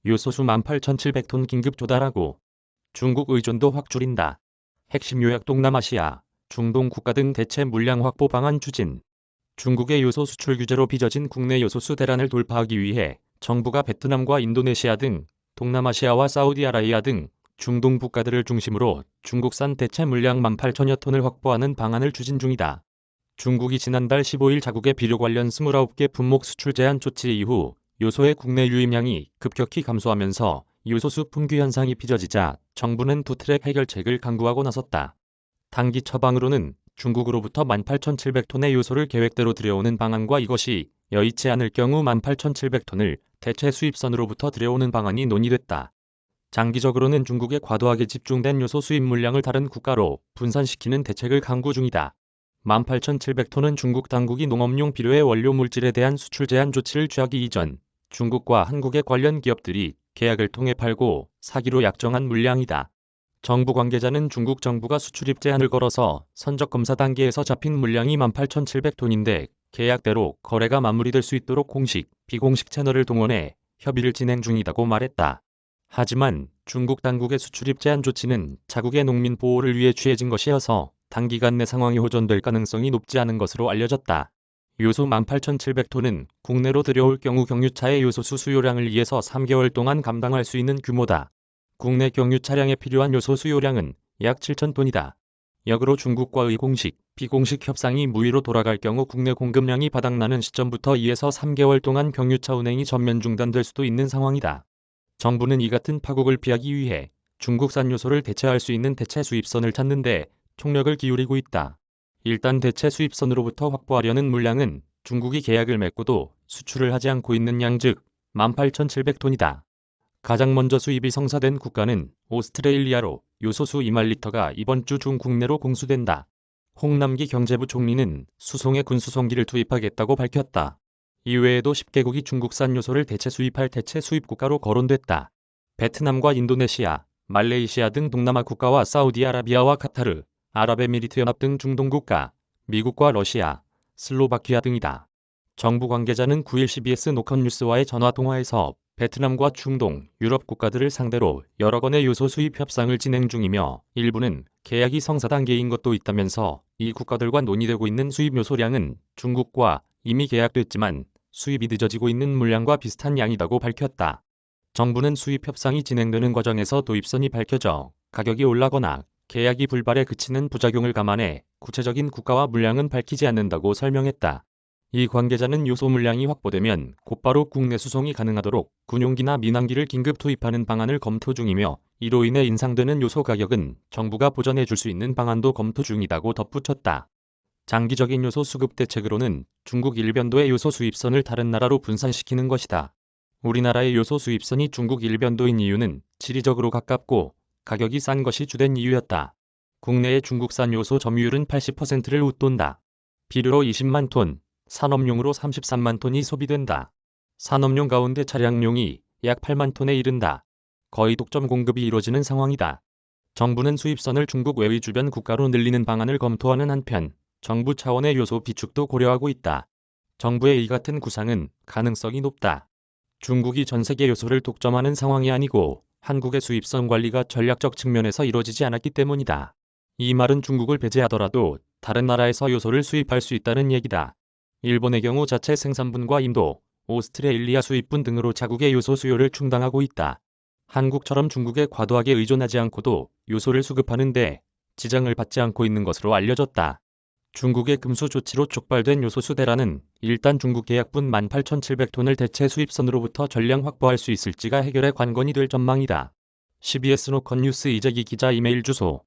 요소수 18,700톤 긴급 조달하고 중국 의존도 확 줄인다. 핵심 요약 동남아시아, 중동 국가 등 대체 물량 확보 방안 추진. 중국의 요소 수출 규제로 빚어진 국내 요소수 대란을 돌파하기 위해 정부가 베트남과 인도네시아 등 동남아시아와 사우디아라비아 등 중동 국가들을 중심으로 중국산 대체 물량 18,000여 톤을 확보하는 방안을 추진 중이다. 중국이 지난달 15일 자국의 비료 관련 29개 품목 수출 제한 조치 이후 요소의 국내 유입량이 급격히 감소하면서 요소수 품귀 현상이 빚어지자 정부는 두 트랙 해결책을 강구하고 나섰다. 단기 처방으로는 중국으로부터 18,700톤의 요소를 계획대로 들여오는 방안과 이것이 여의치 않을 경우 18,700톤을 대체 수입선으로부터 들여오는 방안이 논의됐다. 장기적으로는 중국에 과도하게 집중된 요소 수입 물량을 다른 국가로 분산시키는 대책을 강구 중이다. 18,700톤은 중국 당국이 농업용 비료의 원료 물질에 대한 수출 제한 조치를 취하기 이전 중국과 한국의 관련 기업들이 계약을 통해 팔고 사기로 약정한 물량이다. 정부 관계자는 중국 정부가 수출입 제한을 걸어서 선적 검사 단계에서 잡힌 물량이 18,700톤인데 계약대로 거래가 마무리될 수 있도록 공식, 비공식 채널을 동원해 협의를 진행 중이라고 말했다. 하지만 중국 당국의 수출입 제한 조치는 자국의 농민 보호를 위해 취해진 것이어서 단기간 내 상황이 호전될 가능성이 높지 않은 것으로 알려졌다. 요소 18,700톤은 국내로 들여올 경우 경유차의 요소수 수요량을 2에서 3개월 동안 감당할 수 있는 규모다. 국내 경유 차량에 필요한 요소 수요량은 약 7,000톤이다. 역으로 중국과의 공식, 비공식 협상이 무의로 돌아갈 경우 국내 공급량이 바닥나는 시점부터 2에서 3개월 동안 경유차 운행이 전면 중단될 수도 있는 상황이다. 정부는 이 같은 파국을 피하기 위해 중국산 요소를 대체할 수 있는 대체 수입선을 찾는 데 총력을 기울이고 있다. 일단 대체 수입선으로부터 확보하려는 물량은 중국이 계약을 맺고도 수출을 하지 않고 있는 양 즉 18,700톤이다. 가장 먼저 수입이 성사된 국가는 오스트레일리아로 요소수 2만 리터가 이번 주 중 국내로 공수된다. 홍남기 경제부 총리는 수송에 군수송기를 투입하겠다고 밝혔다. 이외에도 10개국이 중국산 요소를 대체 수입할 대체 수입 국가로 거론됐다. 베트남과 인도네시아, 말레이시아 등 동남아 국가와 사우디아라비아와 카타르, 아랍에미리트연합 등 중동 국가, 미국과 러시아, 슬로바키아 등이다. 정부 관계자는 9일 CBS 노컷뉴스와의 전화통화에서 베트남과 중동, 유럽 국가들을 상대로 여러 건의 요소 수입 협상을 진행 중이며 일부는 계약이 성사 단계인 것도 있다면서 이 국가들과 논의되고 있는 수입 요소량은 중국과 이미 계약됐지만 수입이 늦어지고 있는 물량과 비슷한 양이라고 밝혔다. 정부는 수입 협상이 진행되는 과정에서 도입선이 밝혀져 가격이 올라거나 계약이 불발에 그치는 부작용을 감안해 구체적인 국가와 물량은 밝히지 않는다고 설명했다. 이 관계자는 요소 물량이 확보되면 곧바로 국내 수송이 가능하도록 군용기나 민항기를 긴급 투입하는 방안을 검토 중이며 이로 인해 인상되는 요소 가격은 정부가 보전해 줄 수 있는 방안도 검토 중이라고 덧붙였다. 장기적인 요소 수급 대책으로는 중국 일변도의 요소 수입선을 다른 나라로 분산시키는 것이다. 우리나라의 요소 수입선이 중국 일변도인 이유는 지리적으로 가깝고 가격이 싼 것이 주된 이유였다. 국내의 중국산 요소 점유율은 80%를 웃돈다. 비료로 20만 톤, 산업용으로 33만 톤이 소비된다. 산업용 가운데 차량용이 약 8만 톤에 이른다. 거의 독점 공급이 이루어지는 상황이다. 정부는 수입선을 중국 외의 주변 국가로 늘리는 방안을 검토하는 한편 정부 차원의 요소 비축도 고려하고 있다. 정부의 이 같은 구상은 가능성이 높다. 중국이 전 세계 요소를 독점하는 상황이 아니고 한국의 수입선 관리가 전략적 측면에서 이루어지지 않았기 때문이다. 이 말은 중국을 배제하더라도 다른 나라에서 요소를 수입할 수 있다는 얘기다. 일본의 경우 자체 생산분과 인도, 오스트레일리아 수입분 등으로 자국의 요소 수요를 충당하고 있다. 한국처럼 중국에 과도하게 의존하지 않고도 요소를 수급하는 데 지장을 받지 않고 있는 것으로 알려졌다. 중국의 금수 조치로 촉발된 요소수 대란은 일단 중국 계약분 18,700톤을 대체 수입선으로부터 전량 확보할 수 있을지가 해결의 관건이 될 전망이다. CBS 노컷뉴스 이재기 기자 이메일 주소